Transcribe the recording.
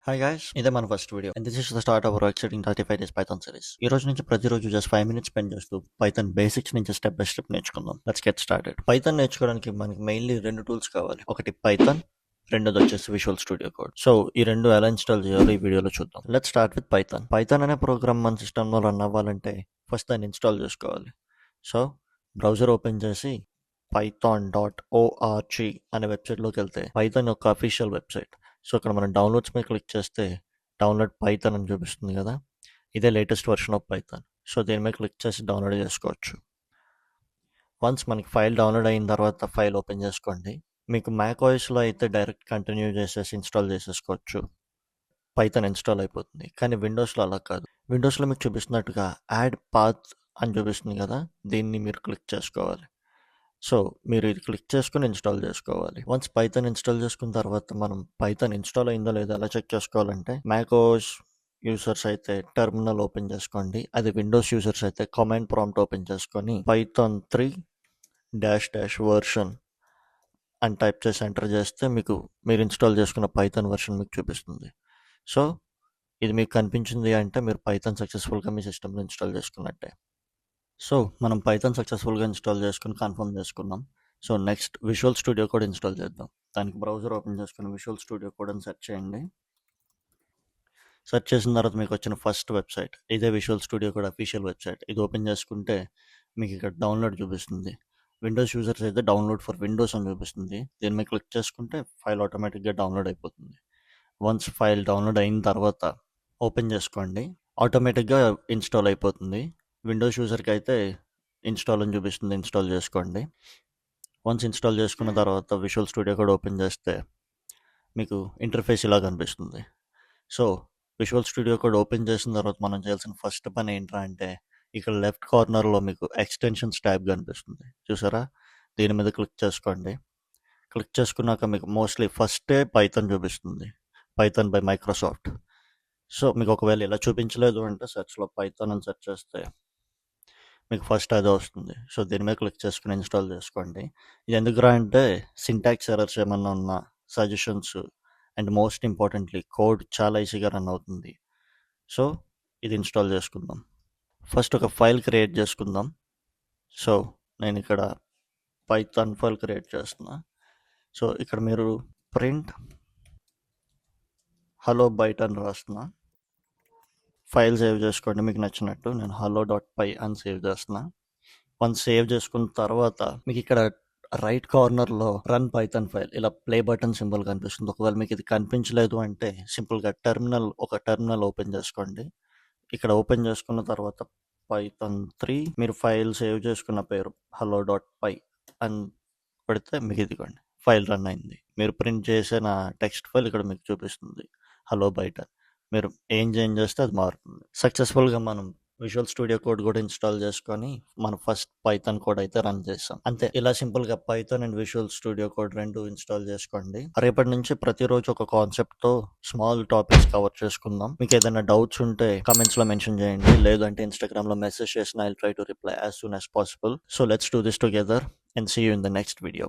Hi guys, ఇదే మన first video and this is the start our exciting 35 days Python series. ఈ రోజు నుంచి ప్రతిరోజు జస్ట్ 5 మినిట్స్ స్పెండ్ చేస్తూ పైథాన్ బేసిక్స్ నుంచి స్టెప్ బై స్టెప్ నేర్చుకుందాం. Let's get started. పైథాన్ నేర్చుకోవడానికి మనకి మెయిన్లీ రెండు టూల్స్ కావాలి. ఒకటి పైథాన్, రెండోది వచ్చేసి విజువల్ స్టూడియో కోడ్. సో ఈ రెండు ఎలా ఇన్స్టాల్ చేయాలో ఈ వీడియోలో చూద్దాం. Let's start with Python. Python అనే ప్రోగ్రామ్ మన సిస్టంలో రన్ అవ్వాలంటే ఫస్ట్ దాన్ని ఇన్స్టాల్ చేసుకోవాలి. సో బ్రౌజర్ ఓపెన్ చేసి python.org అనే వెబ్సైట్లోకి వెళ్తే పైథాన్ యొక్క అఫీషియల్ వెబ్సైట్. సో ఇక్కడ మనం డౌన్లోడ్స్ మీద క్లిక్ చేస్తే డౌన్లోడ్ పైథాన్ అని చూపిస్తుంది కదా, ఇదే latest version of Python. So దీని మీద క్లిక్ చేసి డౌన్లోడ్ చేసుకోవచ్చు. వన్స్ మనకి ఫైల్ డౌన్లోడ్ అయిన తర్వాత ఫైల్ ఓపెన్ చేసుకోండి. మీకు మ్యాక్ ఓఎస్లో అయితే డైరెక్ట్ కంటిన్యూ చేసేసి ఇన్స్టాల్ చేసేసుకోవచ్చు, పైథాన్ ఇన్స్టాల్ అయిపోతుంది. కానీ విండోస్లో అలా కాదు. విండోస్లో మీకు చూపిస్తున్నట్టుగా యాడ్ పాత్ అని చూపిస్తుంది కదా, దీన్ని మీరు క్లిక్ చేసుకోవాలి. సో మీరు ఇది క్లిక్ చేసుకుని ఇన్స్టాల్ చేసుకోవాలి. వన్స్ పైథాన్ ఇన్స్టాల్ చేసుకున్న తర్వాత మనం పైథాన్ ఇన్స్టాల్ అయిందో లేదో ఎలా చెక్ చేసుకోవాలంటే మ్యాకోస్ యూజర్స్ అయితే టెర్మినల్ ఓపెన్ చేసుకోండి, అది విండోస్ యూజర్స్ అయితే కమాండ్ ప్రాంప్ట్ ఓపెన్ చేసుకొని python 3 వర్షన్ అని టైప్ చేసి ఎంటర్ చేస్తే మీకు మీరు ఇన్స్టాల్ చేసుకున్న పైథాన్ వర్షన్ మీకు చూపిస్తుంది. సో ఇది మీకు కనిపించింది అంటే మీరు పైథాన్ సక్సెస్ఫుల్గా మీ సిస్టమ్లో ఇన్స్టాల్ చేసుకున్నట్టే. సో మనం పైథాన్ సక్సెస్ఫుల్గా ఇన్స్టాల్ చేసుకుని కన్ఫర్మ్ చేసుకున్నాం. So next visual studio code install చేద్దాం. దానికి బ్రౌజర్ ఓపెన్ చేసుకుని విజువల్ స్టూడియో కోడ్ అని సెర్చ్ చేయండి. సెర్చ్ చేసిన తర్వాత మీకు వచ్చిన ఫస్ట్ వెబ్సైట్ ఇదే visual studio code official website. ఇది ఓపెన్ చేసుకుంటే మీకు ఇక్కడ డౌన్లోడ్ చూపిస్తుంది. విండోస్ యూజర్స్ అయితే డౌన్లోడ్ ఫర్ విండోస్ అని చూపిస్తుంది. దీని మీద క్లిక్ చేసుకుంటే ఫైల్ ఆటోమేటిక్గా డౌన్లోడ్ అయిపోతుంది. వన్స్ ఫైల్ డౌన్లోడ్ అయిన తర్వాత ఓపెన్ చేసుకోండి, ఆటోమేటిక్గా ఇన్స్టాల్ అయిపోతుంది. విండోస్ యూజర్కి అయితే ఇన్స్టాల్ అని చూపిస్తుంది, ఇన్స్టాల్ చేసుకోండి. వన్స్ ఇన్స్టాల్ చేసుకున్న తర్వాత విజువల్ స్టూడియో కోడ్ ఓపెన్ చేస్తే మీకు ఇంటర్ఫేస్ ఇలా కనిపిస్తుంది. So visual studio code open చేసిన తర్వాత మనం చేయాల్సిన ఫస్ట్ పని ఏంట్రా అంటే ఇక్కడ లెఫ్ట్ కార్నర్లో మీకు ఎక్స్టెన్షన్స్ ట్యాబ్ కనిపిస్తుంది చూసారా, దీని మీద క్లిక్ చేసుకోండి. క్లిక్ చేసుకున్నాక మీకు మోస్ట్లీ ఫస్టే పైథాన్ చూపిస్తుంది, పైథాన్ బై మైక్రోసాఫ్ట్. సో మీకు ఒకవేళ ఇలా చూపించలేదు అంటే సెర్చ్లో పైథాన్ అని సెర్చ్ చేస్తే మీకు ఫస్ట్ అదే వస్తుంది. సో దీని మీద క్లిక్ చేసుకుని ఇన్స్టాల్ చేసుకోండి. ఇది ఎందుకురా అంటే సింటాక్స్ ఎర్రర్స్ ఏమన్నా ఉన్నా suggestions and most importantly code చాలా ఈజీగా రన్ అవుతుంది. సో ఇది ఇన్స్టాల్ చేసుకుందాం. ఫస్ట్ ఒక ఫైల్ క్రియేట్ చేసుకుందాం. సో నేను ఇక్కడ పైథాన్ ఫైల్ క్రియేట్ చేస్తున్నా. సో ఇక్కడ మీరు ప్రింట్ హలో బైట్ అని రాస్తున్నా. ఫైల్ సేవ్ చేసుకోండి మీకు నచ్చినట్టు. నేను hello.py అని సేవ్ చేస్తున్నా. వన్స్ సేవ్ చేసుకున్న తర్వాత మీకు ఇక్కడ రైట్ కార్నర్లో రన్ పైథాన్ ఫైల్ ఇలా ప్లే బటన్ సింబల్ కనిపిస్తుంది. ఒకవేళ మీకు ఇది కనిపించలేదు అంటే సింపుల్గా టెర్మినల్ ఓపెన్ చేసుకోండి. ఇక్కడ ఓపెన్ చేసుకున్న తర్వాత python 3 మీరు ఫైల్ సేవ్ చేసుకున్న పేరు hello.py అని పెడితే మీకు ఇదిగోండి ఫైల్ రన్ అయింది. మీరు ప్రింట్ చేసిన టెక్స్ట్ ఫైల్ ఇక్కడ మీకు చూపిస్తుంది హలో బయట. మీరు ఏం చేంజ్ చేస్తే అది మారుతుంది. సక్సెస్ఫుల్గా మనం విజువల్ స్టూడియో కోడ్ కూడా ఇన్స్టాల్ చేసుకొని మన ఫస్ట్ పైథాన్ కోడ్ అయితే రన్ చేస్తాం. అంతే, ఇలా సింపుల్గా Python and visual studio code రెండు ఇన్స్టాల్ చేసుకోండి. రేపటి నుంచి ప్రతిరోజు ఒక కాన్సెప్ట్తో స్మాల్ టాపిక్స్ కవర్ చేసుకుందాం. మీకు ఏదైనా డౌట్స్ ఉంటే కమెంట్స్లో మెన్షన్ చేయండి, లేదంటే ఇన్స్టాగ్రామ్లో మెసేజ్ చేసిన I try to reply as soon as possible. So let's do this together and see you in the next video.